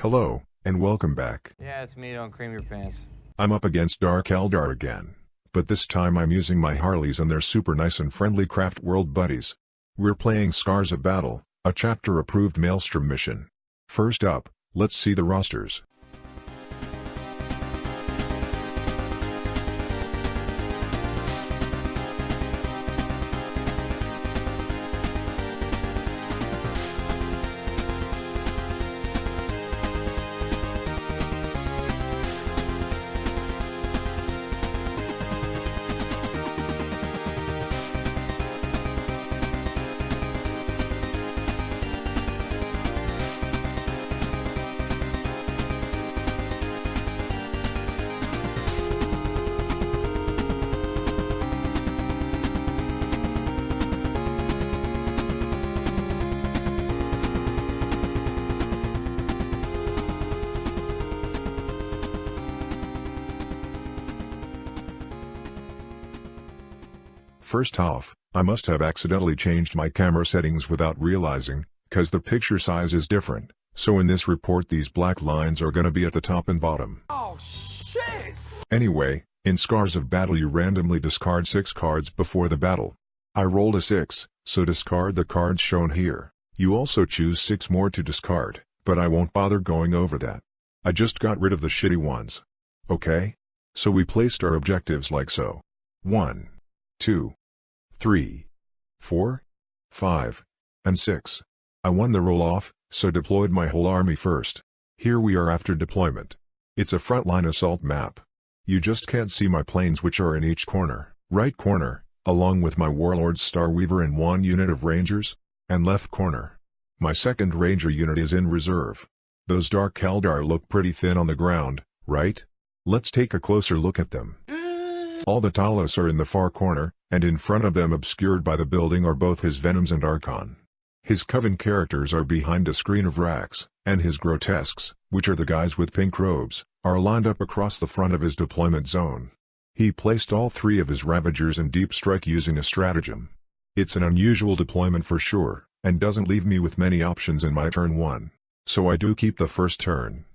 Hello, and welcome back. Yeah, it's me, don't cream your pants. I'm up against Dark Eldar again. But this time I'm using my Harleys and their super nice and friendly craft world buddies. We're playing Scars of Battle, a chapter-approved Maelstrom mission. First up, let's see the rosters. First off, I must have accidentally changed my camera settings without realizing, cause the picture size is different, so in this report these black lines are gonna be at the top and bottom. Oh shit! Anyway, in Scars of Battle you randomly discard 6 cards before the battle. I rolled a 6, so discard the cards shown here. You also choose 6 more to discard, but I won't bother going over that. I just got rid of the shitty ones. Okay? So we placed our objectives like so. 1, 2, 3, 4, 5, and 6. I won the roll-off, so deployed my whole army first. Here we are after deployment. It's a frontline assault map. You just can't see my planes which are in each corner. Right corner, along with my Warlord's Starweaver and 1 unit of Rangers, and left corner. My 2nd Ranger unit is in reserve. Those Dark Eldar look pretty thin on the ground, right? Let's take a closer look at them. All the Talos are in the far corner, and in front of them obscured by the building are both his Venoms and Archon. His Coven characters are behind a screen of racks, and his Grotesques, which are the guys with pink robes, are lined up across the front of his deployment zone. He placed all 3 of his Ravagers in deep strike using a stratagem. It's an unusual deployment for sure, and doesn't leave me with many options in my turn 1. So I do keep the first turn.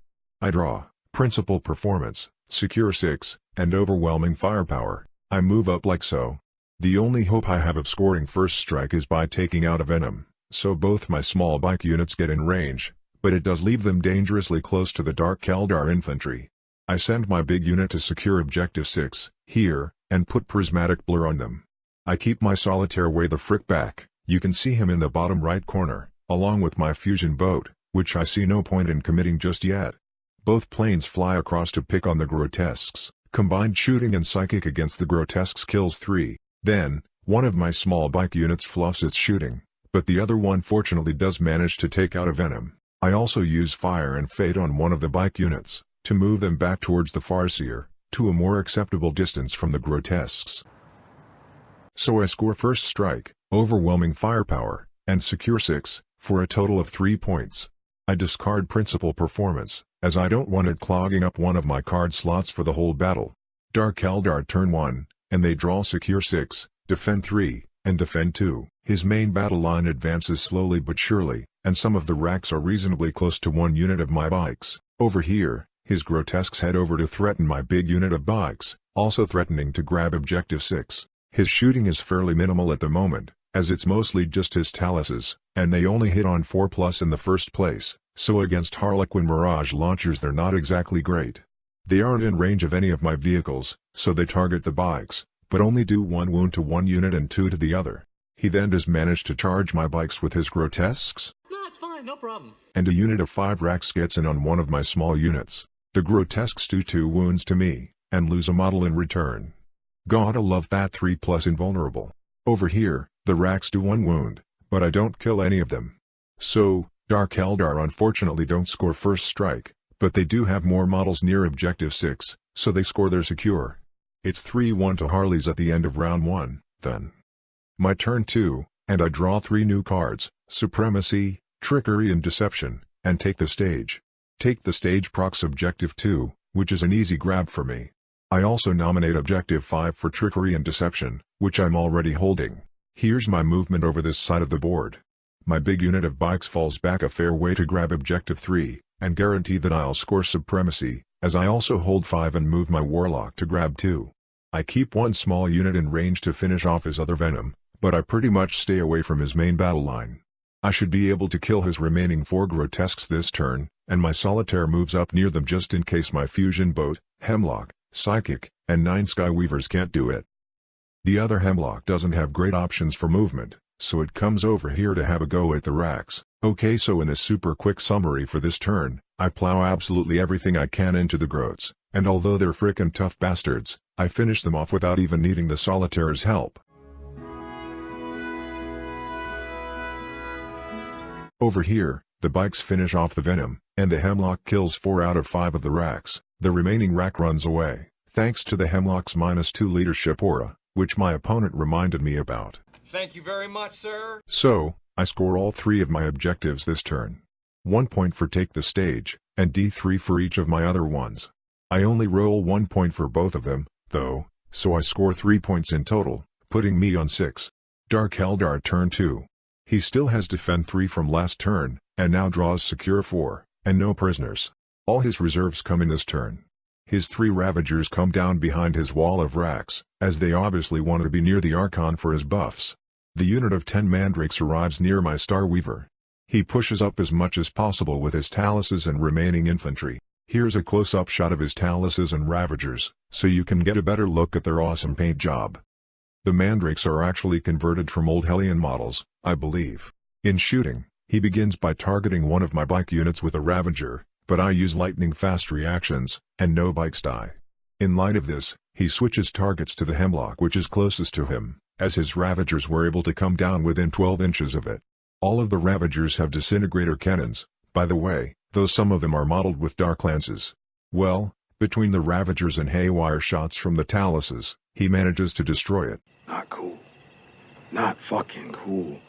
I draw, Principal Performance, Secure 6, and Overwhelming Firepower. I move up like so. The only hope I have of scoring first strike is by taking out a Venom, so both my small bike units get in range, but it does leave them dangerously close to the Dark Eldar infantry. I send my big unit to secure Objective 6, here, and put Prismatic Blur on them. I keep my Solitaire way the frick back, you can see him in the bottom right corner, along with my fusion boat, which I see no point in committing just yet. Both planes fly across to pick on the Grotesques. Combined shooting and psychic against the Grotesques kills 3. Then, one of my small bike units fluffs its shooting, but the other one fortunately does manage to take out a Venom. I also use Fire and Fade on one of the bike units, to move them back towards the Farseer, to a more acceptable distance from the Grotesques. So I score first strike, Overwhelming Firepower, and Secure 6, for a total of 3 points. I discard Principal Performance, as I don't want it clogging up one of my card slots for the whole battle. Dark Eldar turn 1, and they draw Secure 6, Defend 3, and Defend 2. His main battle line advances slowly but surely, and some of the racks are reasonably close to 1 unit of my bikes. Over here, his Grotesques head over to threaten my big unit of bikes, also threatening to grab Objective 6. His shooting is fairly minimal at the moment, as it's mostly just his Taluses, and they only hit on 4+ in the first place, so against Harlequin Mirage launchers they're not exactly great. They aren't in range of any of my vehicles, so they target the bikes, but only do 1 wound to 1 unit and 2 to the other. He then does manage to charge my bikes with his Grotesques. No, it's fine, no problem. And a unit of 5 racks gets in on one of my small units. The Grotesques do 2 wounds to me, and lose a model in return. Gotta love that 3+ invulnerable. Over here, the racks do 1 wound, but I don't kill any of them. So, Dark Eldar unfortunately don't score first strike, but they do have more models near Objective 6, so they score their secure. It's 3-1 to Harleys at the end of round 1, then. My turn 2, and I draw 3 new cards, Supremacy, Trickery and Deception, and Take the Stage. Take the Stage procs Objective 2, which is an easy grab for me. I also nominate Objective 5 for Trickery and Deception, which I'm already holding. Here's my movement over this side of the board. My big unit of bikes falls back a fair way to grab Objective 3, and guarantee that I'll score supremacy, as I also hold 5 and move my warlock to grab 2. I keep one small unit in range to finish off his other venom, but I pretty much stay away from his main battle line. I should be able to kill his remaining 4 grotesques this turn, and my solitaire moves up near them just in case my fusion boat, Hemlock, Psychic, and 9 Skyweavers can't do it. The other Hemlock doesn't have great options for movement, so it comes over here to have a go at the racks. Okay, so in a super quick summary for this turn, I plow absolutely everything I can into the groats, and although they're frickin' tough bastards, I finish them off without even needing the solitaire's help. Over here, the bikes finish off the venom, and the Hemlock kills 4 out of 5 of the racks. The remaining rack runs away, thanks to the Hemlock's -2 leadership aura, which my opponent reminded me about. Thank you very much, sir. So, I score all 3 of my objectives this turn. 1 point for take the stage, and D3 for each of my other ones. I only roll 1 point for both of them, though, so I score 3 points in total, putting me on 6. Dark Eldar turn 2. He still has defend 3 from last turn, and now draws secure 4, and no prisoners. All his reserves come in this turn. His 3 Ravagers come down behind his wall of racks, as they obviously wanted to be near the Archon for his buffs. The unit of 10 Mandrakes arrives near my Star Weaver. He pushes up as much as possible with his Taluses and remaining infantry. Here's a close-up shot of his Taluses and Ravagers, so you can get a better look at their awesome paint job. The Mandrakes are actually converted from old Hellion models, I believe. In shooting, he begins by targeting one of my bike units with a Ravager, but I use lightning-fast reactions, and no bikes die. In light of this, he switches targets to the Hemlock which is closest to him, as his Ravagers were able to come down within 12 inches of it. All of the Ravagers have disintegrator cannons, by the way, though some of them are modeled with dark lances. Well, between the Ravagers and haywire shots from the Taluses, he manages to destroy it. Not cool. Not fucking cool.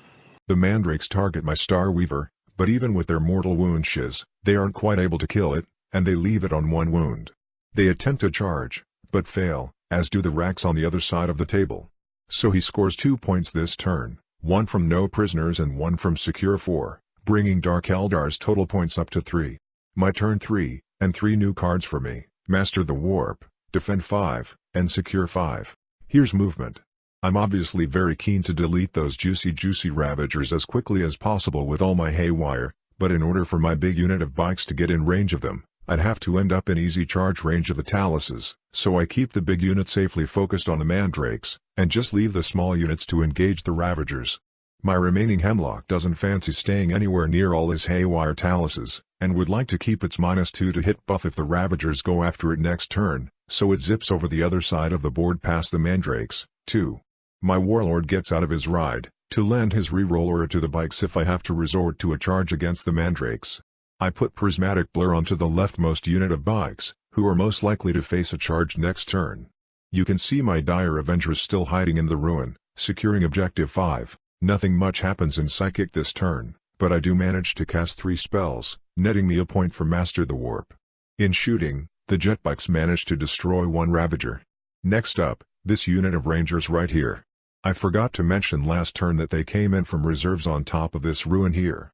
The Mandrakes target my Star Weaver, but even with their mortal wound shiz, they aren't quite able to kill it, and they leave it on 1 wound. They attempt to charge, but fail, as do the racks on the other side of the table. So he scores 2 points this turn, 1 from no prisoners and 1 from secure 4, bringing Dark Eldar's total points up to 3. My turn 3, and 3 new cards for me, Master the Warp, Defend 5, and Secure 5. Here's movement. I'm obviously very keen to delete those juicy Ravagers as quickly as possible with all my haywire, but in order for my big unit of bikes to get in range of them, I'd have to end up in easy charge range of the Taluses, so I keep the big unit safely focused on the Mandrakes, and just leave the small units to engage the Ravagers. My remaining Hemlock doesn't fancy staying anywhere near all his haywire Taluses, and would like to keep its -2 to hit buff if the Ravagers go after it next turn, so it zips over the other side of the board past the Mandrakes, too. My Warlord gets out of his ride, to lend his reroller to the bikes if I have to resort to a charge against the Mandrakes. I put Prismatic Blur onto the leftmost unit of bikes, who are most likely to face a charge next turn. You can see my Dire Avengers still hiding in the ruin, securing Objective 5. Nothing much happens in Psychic this turn, but I do manage to cast 3 spells, netting me a point for Master the Warp. In shooting, the jet bikes manage to destroy 1 Ravager. Next up, this unit of Rangers right here. I forgot to mention last turn that they came in from reserves on top of this ruin here.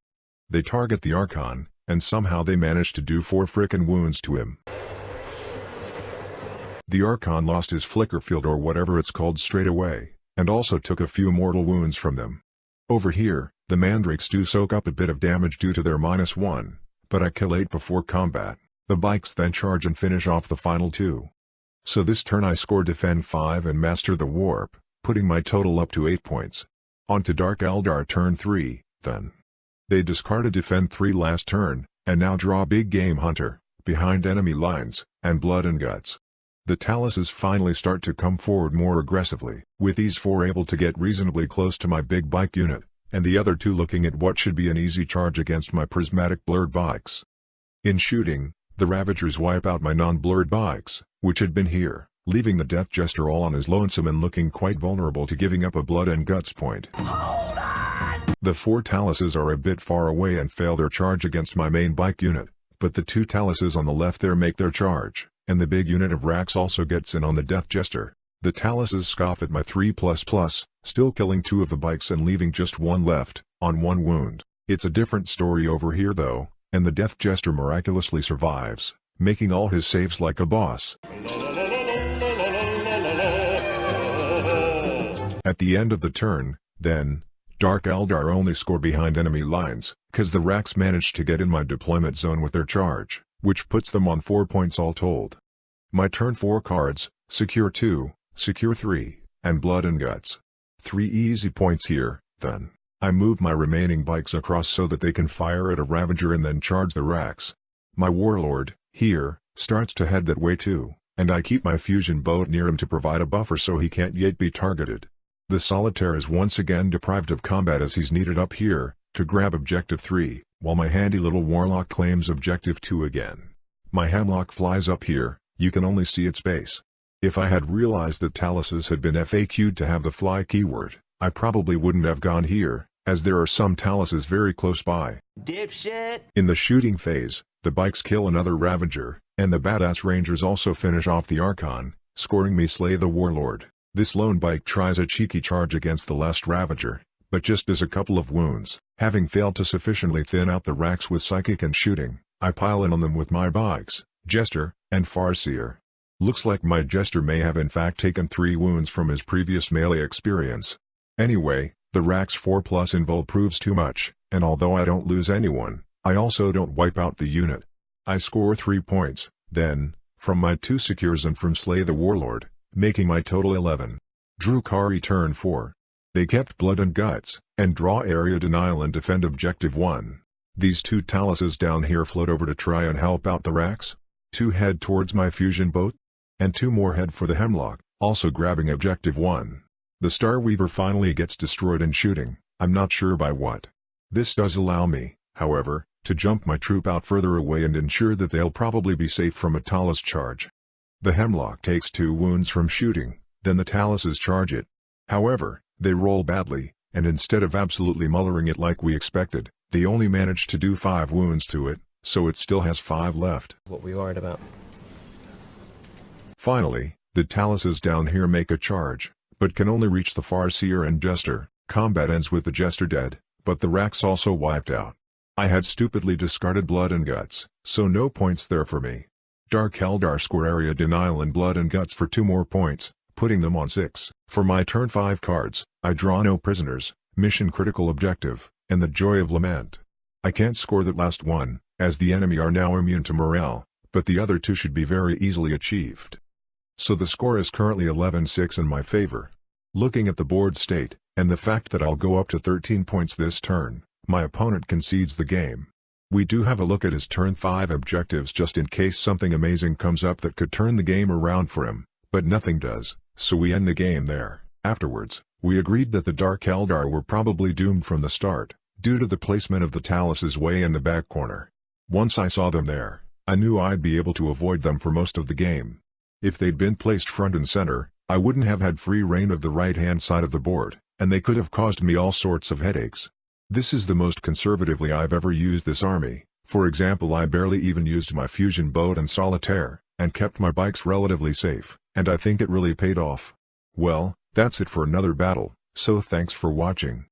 They target the Archon, and somehow they managed to do 4 frickin' wounds to him. The Archon lost his flicker field or whatever it's called straight away, and also took a few mortal wounds from them. Over here, the Mandrakes do soak up a bit of damage due to their -1, but I kill 8 before combat. The bikes then charge and finish off the final 2. So this turn I score Defend 5 and Master the Warp, putting my total up to 8 points. On to Dark Eldar turn 3, then. They discarded Defend 3 last turn, and now draw Big Game Hunter, behind enemy lines, and Blood and Guts. The Taluses finally start to come forward more aggressively, with these 4 able to get reasonably close to my big bike unit, and the other 2 looking at what should be an easy charge against my Prismatic Blurred bikes. In shooting, the Ravagers wipe out my non-blurred bikes, which had been here, leaving the Death Jester all on his lonesome and looking quite vulnerable to giving up a Blood and Guts point. Hold on! The 4 Taluses are a bit far away and fail their charge against my main bike unit, but the 2 Taluses on the left there make their charge, and the big unit of Racks also gets in on the Death Jester. The Taluses scoff at my 3++, still killing 2 of the bikes and leaving just 1 left, on 1 wound. It's a different story over here though, and the Death Jester miraculously survives, making all his saves like a boss. At the end of the turn, then, Dark Eldar only score behind enemy lines, cause the Raks managed to get in my deployment zone with their charge, which puts them on 4 points all told. My turn 4 cards, Secure 2, Secure 3, and Blood and Guts. 3 easy points here, then. I move my remaining bikes across so that they can fire at a Ravager and then charge the Raks. My Warlord, here, starts to head that way too, and I keep my fusion boat near him to provide a buffer so he can't yet be targeted. The Solitaire is once again deprived of combat as he's needed up here, to grab Objective 3, while my handy little Warlock claims Objective 2 again. My Hemlock flies up here, you can only see its base. If I had realized that Taluses had been FAQ'd to have the fly keyword, I probably wouldn't have gone here, as there are some Taluses very close by. Dipshit! In the shooting phase, the bikes kill another Ravager, and the badass Rangers also finish off the Archon, scoring me Slay the Warlord. This lone bike tries a cheeky charge against the last Ravager, but just does a couple of wounds. Having failed to sufficiently thin out the Raks with Psychic and shooting, I pile in on them with my bikes, Jester, and Farseer. Looks like my Jester may have in fact taken 3 wounds from his previous melee experience. Anyway, the Raks 4+ invul proves too much, and although I don't lose anyone, I also don't wipe out the unit. I score 3 points, then, from my 2 secures and from Slay the Warlord, making my total 11. Drukhari turn 4. They kept Blood and Guts, and draw Area Denial and defend Objective 1. These 2 Taluses down here float over to try and help out the Raks. 2 head towards my fusion boat, and 2 more head for the Hemlock, also grabbing Objective 1. The Starweaver finally gets destroyed in shooting, I'm not sure by what. This does allow me, however, to jump my troop out further away and ensure that they'll probably be safe from a Talus charge. The Hemlock takes 2 wounds from shooting, then the Taluses charge it. However, they roll badly, and instead of absolutely mullering it like we expected, they only managed to do 5 wounds to it, so it still has 5 left. What were you worried about? Finally, the Taluses down here make a charge, but can only reach the Farseer and Jester. Combat ends with the Jester dead, but the Raks also wiped out. I had stupidly discarded Blood and Guts, so no points there for me. Dark Eldar score Area Denial and Blood and Guts for 2 more points, putting them on 6. For my turn 5 cards, I draw No Prisoners, Mission Critical Objective, and the Joy of Lament. I can't score that last one, as the enemy are now immune to morale, but the other 2 should be very easily achieved. So the score is currently 11-6 in my favor. Looking at the board state, and the fact that I'll go up to 13 points this turn, my opponent concedes the game. We do have a look at his turn 5 objectives just in case something amazing comes up that could turn the game around for him, but nothing does, so we end the game there. Afterwards, we agreed that the Dark Eldar were probably doomed from the start, due to the placement of the Taluses way in the back corner. Once I saw them there, I knew I'd be able to avoid them for most of the game. If they'd been placed front and center, I wouldn't have had free reign of the right-hand side of the board, and they could have caused me all sorts of headaches. This is the most conservatively I've ever used this army. For example, I barely even used my fusion boat and Solitaire, and kept my bikes relatively safe, and I think it really paid off. Well, that's it for another battle, so thanks for watching.